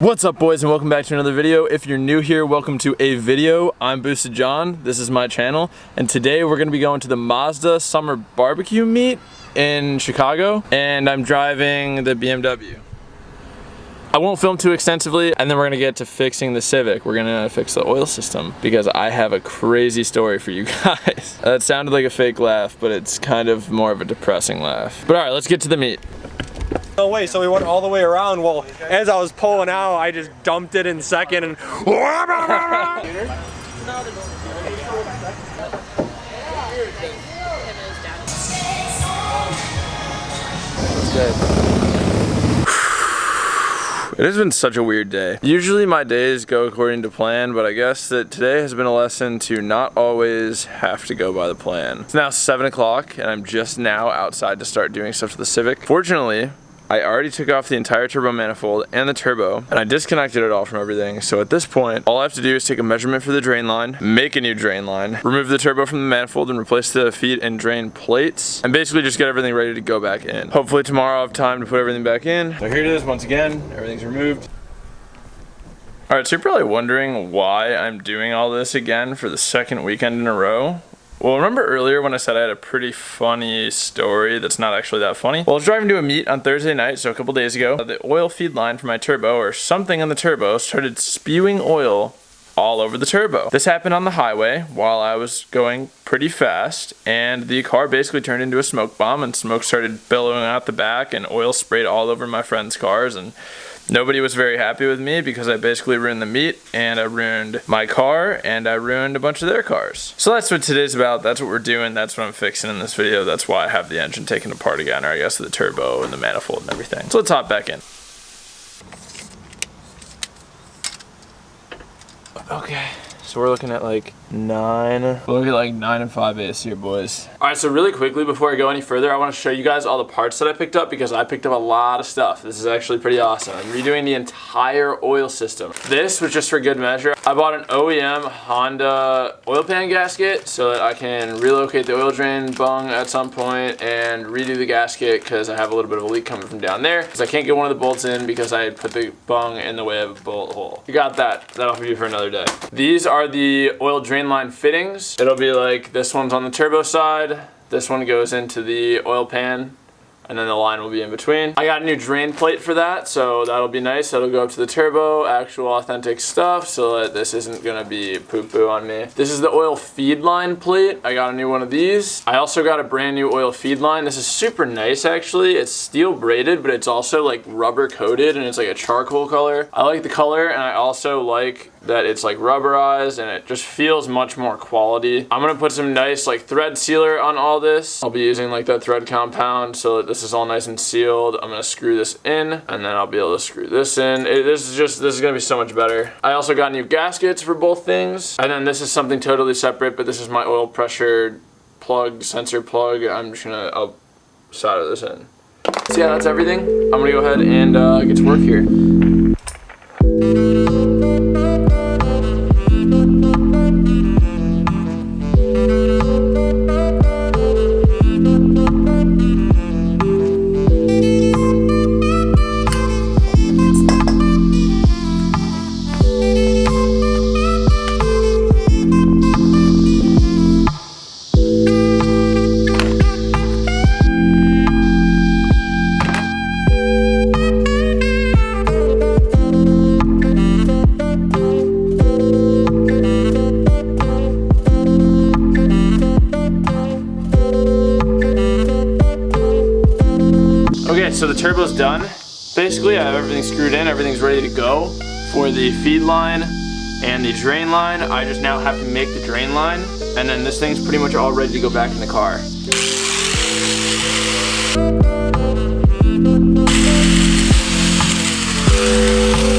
What's up, boys, and welcome back to another video. If you're new here, welcome to a video. I'm Boosted John, this is my channel, and today we're going to be going to the Mazda Summer Barbecue Meet in Chicago, and I'm driving the BMW. I won't film too extensively, and then we're going to get to fixing the Civic. We're going to fix the oil system, because I have a crazy story for you guys. That sounded like a fake laugh, but it's kind of more of a depressing laugh. But alright, let's get to the meet. No way, so we went all the way around. Well, as I was pulling out, I just dumped it in second and It has been such a weird day. Usually my days go according to plan, but I guess that today has been a lesson to not always have to go by the plan. It's now 7 o'clock and I'm just now outside to start doing stuff to the Civic. Fortunately, I already took off the entire turbo manifold and the turbo, and I disconnected it all from everything. So at this point, all I have to do is take a measurement for the drain line, make a new drain line, remove the turbo from the manifold and replace the feed and drain plates, and basically just get everything ready to go back in. Hopefully tomorrow I'll have time to put everything back in. So here it is once again, everything's removed. Alright, so you're probably wondering why I'm doing all this again for the second weekend in a row. Well, remember earlier when I said I had a pretty funny story that's not actually that funny? Well, I was driving to a meet on Thursday night, so a couple days ago. The oil feed line for my turbo, or something on the turbo, started spewing oil all over the turbo. This happened on the highway while I was going pretty fast, and the car basically turned into a smoke bomb, and smoke started billowing out the back, and oil sprayed all over my friend's cars, and nobody was very happy with me because I basically ruined the meet, and I ruined my car, and I ruined a bunch of their cars. So that's what today's about, that's what we're doing, that's what I'm fixing in this video, that's why I have the engine taken apart again, or I guess the turbo and the manifold and everything. So let's hop back in. Okay, so we're looking at like 9 and 5/8 here, boys. Alright, so really quickly before I go any further, I want to show you guys all the parts that I picked up, because I picked up a lot of stuff. This is actually pretty awesome. I'm redoing the entire oil system. This was just for good measure. I bought an OEM Honda oil pan gasket so that I can relocate the oil drain bung at some point and redo the gasket, because I have a little bit of a leak coming from down there, because I can't get one of the bolts in because I had put the bung in the way of a bolt hole. You got that. That'll be for another day. These are the oil drain line fittings. It'll be like this one's on the turbo side, this one goes into the oil pan, and then the line will be in between. I got a new drain plate for that, so that'll be nice. That'll go up to the turbo, actual authentic stuff, so that this isn't gonna be poo-poo on me. This is the oil feed line plate. I got a new one of these. I also got a brand new oil feed line. This is super nice, actually. It's steel braided, but it's also like rubber coated, and it's like a charcoal color. I like the color, and I also like that it's like rubberized, and it just feels much more quality. I'm gonna put some nice like thread sealer on all this. I'll be using like that thread compound so that this is all nice and sealed. I'm gonna screw this in, and then I'll be able to screw this in. This is gonna be so much better. I also got new gaskets for both things, and then this is something totally separate, but this is my oil pressure plug, sensor plug. I'll solder this in. So yeah, that's everything. I'm gonna go ahead and get to work here. Okay, so the turbo's done. Basically, I have everything screwed in, everything's ready to go for the feed line and the drain line. I just now have to make the drain line, and then this thing's pretty much all ready to go back in the car.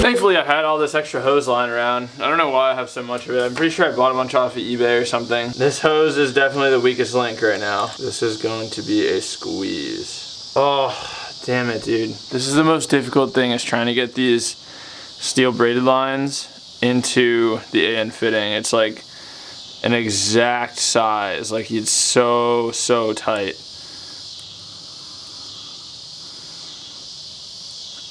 Thankfully, I had all this extra hose lying around. I don't know why I have so much of it. I'm pretty sure I bought a bunch off of eBay or something. This hose is definitely the weakest link right now. This is going to be a squeeze. Oh, damn it, dude. This is the most difficult thing, is trying to get these steel braided lines into the AN fitting. It's like an exact size. Like, it's so tight.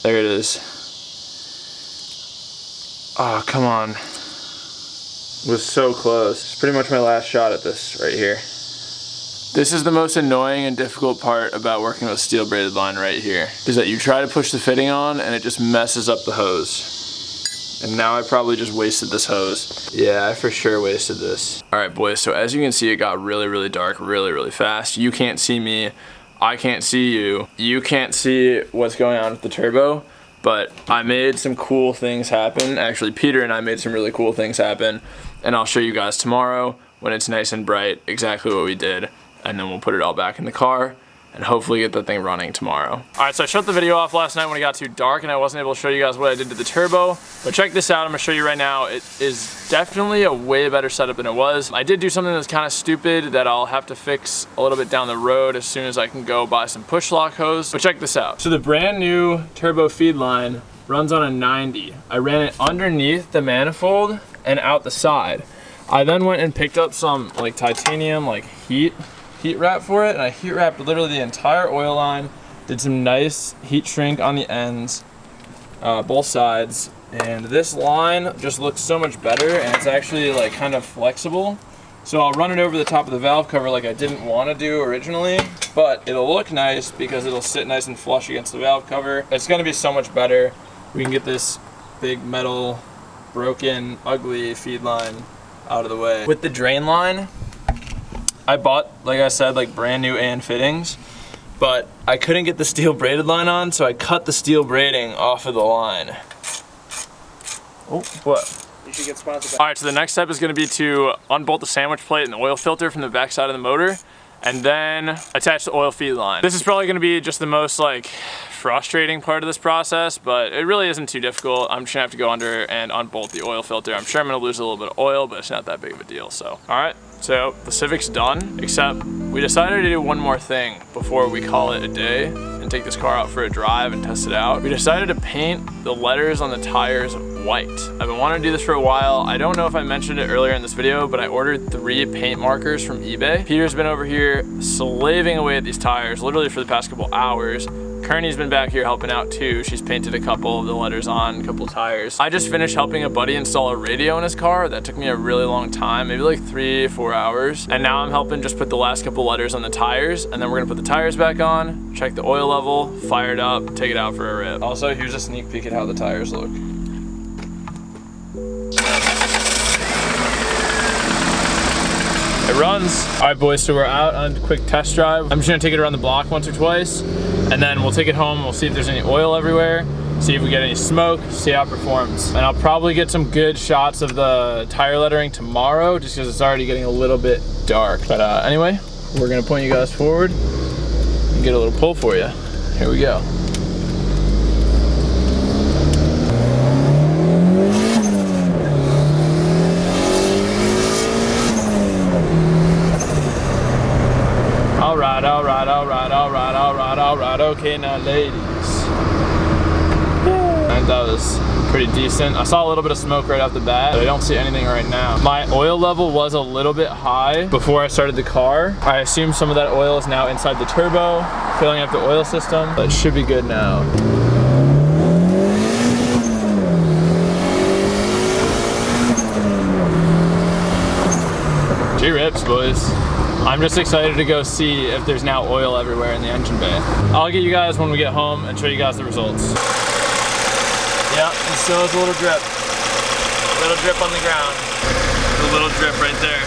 There it is. Oh, come on. Was so close. It's pretty much my last shot at this right here. This is the most annoying and difficult part about working with steel braided line right here, is that you try to push the fitting on and it just messes up the hose. And now I probably just wasted this hose. Yeah, I for sure wasted this. All right, boys, so as you can see, it got really, really dark really fast. You can't see me, I can't see you. You can't see what's going on with the turbo, but I made some cool things happen. Actually, Peter and I made some really cool things happen, and I'll show you guys tomorrow when it's nice and bright exactly what we did. And then we'll put it all back in the car and hopefully get the thing running tomorrow. All right, so I shut the video off last night when it got too dark and I wasn't able to show you guys what I did to the turbo, but check this out, I'm gonna show you right now. It is definitely a way better setup than it was. I did do something that's kind of stupid that I'll have to fix a little bit down the road as soon as I can go buy some push lock hose, but check this out. So the brand new turbo feed line runs on a 90. I ran it underneath the manifold and out the side. I then went and picked up some like titanium like heat wrap for it, and I heat wrapped literally the entire oil line, did some nice heat shrink on the ends, both sides, and this line just looks so much better, and it's actually like kind of flexible. So I'll run it over the top of the valve cover like I didn't want to do originally, but it'll look nice because it'll sit nice and flush against the valve cover. It's gonna be so much better. We can get this big metal, broken, ugly feed line out of the way. With the drain line, I bought, like I said, like brand new AN fittings, but I couldn't get the steel braided line on, so I cut the steel braiding off of the line. Oh, what? You should get sponsored. All right, so the next step is gonna be to unbolt the sandwich plate and the oil filter from the back side of the motor, and then attach the oil feed line. This is probably gonna be just the most like frustrating part of this process, but it really isn't too difficult. I'm just gonna have to go under and unbolt the oil filter. I'm sure I'm gonna lose a little bit of oil, but it's not that big of a deal, so. All right, so the Civic's done, except we decided to do one more thing before we call it a day and take this car out for a drive and test it out. We decided to paint the letters on the tires white. I've been wanting to do this for a while. I don't know if I mentioned it earlier in this video, but I ordered 3 paint markers from eBay. Peter's been over here slaving away at these tires literally for the past couple hours. Kearney's been back here helping out too. She's painted a couple of the letters on a couple tires. I just finished helping a buddy install a radio in his car. That took me a really long time, maybe like 3-4 hours. And now I'm helping just put the last couple letters on the tires, and then we're gonna put the tires back on, check the oil level, fire it up, take it out for a rip. Also, here's a sneak peek at how the tires look. It runs. All right, boys, so we're out on a quick test drive. I'm just gonna take it around the block once or twice, and then we'll take it home, we'll see if there's any oil everywhere, see if we get any smoke, see how it performs. And I'll probably get some good shots of the tire lettering tomorrow, just because it's already getting a little bit dark. But anyway, we're gonna point you guys forward and get a little pull for you. Here we go. All right, okay now ladies. I think that was pretty decent. I saw a little bit of smoke right off the bat, but I don't see anything right now. My oil level was a little bit high before I started the car. I assume some of that oil is now inside the turbo, filling up the oil system, but it should be good now. G-rips, boys. I'm just excited to go see if there's now oil everywhere in the engine bay. I'll get you guys when we get home and show you guys the results. Yeah, it still has a little drip. A little drip on the ground. A little drip right there.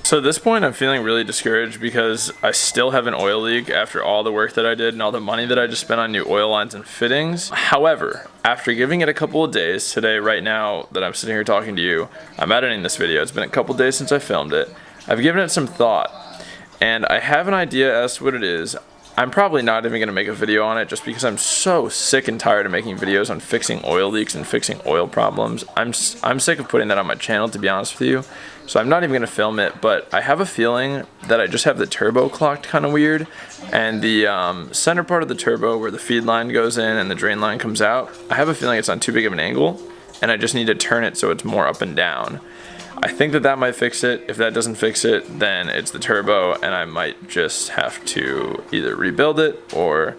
So at this point, I'm feeling really discouraged because I still have an oil leak after all the work that I did and all the money that I just spent on new oil lines and fittings. However, after giving it a couple of days, today, right now that I'm sitting here talking to you, I'm editing this video. It's been a couple days since I filmed it. I've given it some thought, and I have an idea as to what it is. I'm probably not even going to make a video on it just because I'm so sick and tired of making videos on fixing oil leaks and fixing oil problems. I'm sick of putting that on my channel, to be honest with you. So I'm not even going to film it, but I have a feeling that I just have the turbo clocked kind of weird, and the center part of the turbo where the feed line goes in and the drain line comes out, I have a feeling it's on too big of an angle, and I just need to turn it so it's more up and down. I think that might fix it. If that doesn't fix it, then it's the turbo, and I might just have to either rebuild it or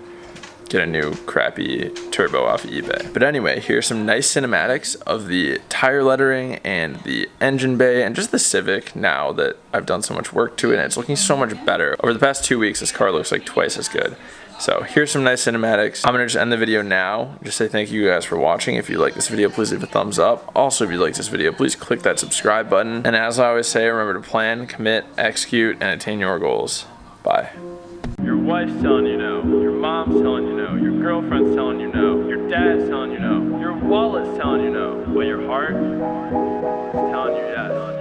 get a new crappy turbo off of eBay. But anyway, here's some nice cinematics of the tire lettering and the engine bay and just the Civic now that I've done so much work to it, and it's looking so much better. Over the past 2 weeks, this car looks like twice as good. So here's some nice cinematics. I'm gonna just end the video now. Just say thank you guys for watching. If you like this video, please leave a thumbs up. Also, if you like this video, please click that subscribe button. And as I always say, remember to plan, commit, execute, and attain your goals. Bye. Your wife's telling you no. Your mom's telling you no. Your girlfriend's telling you no. Your dad's telling you no. Your wallet's telling you no. But your heart is telling you yes.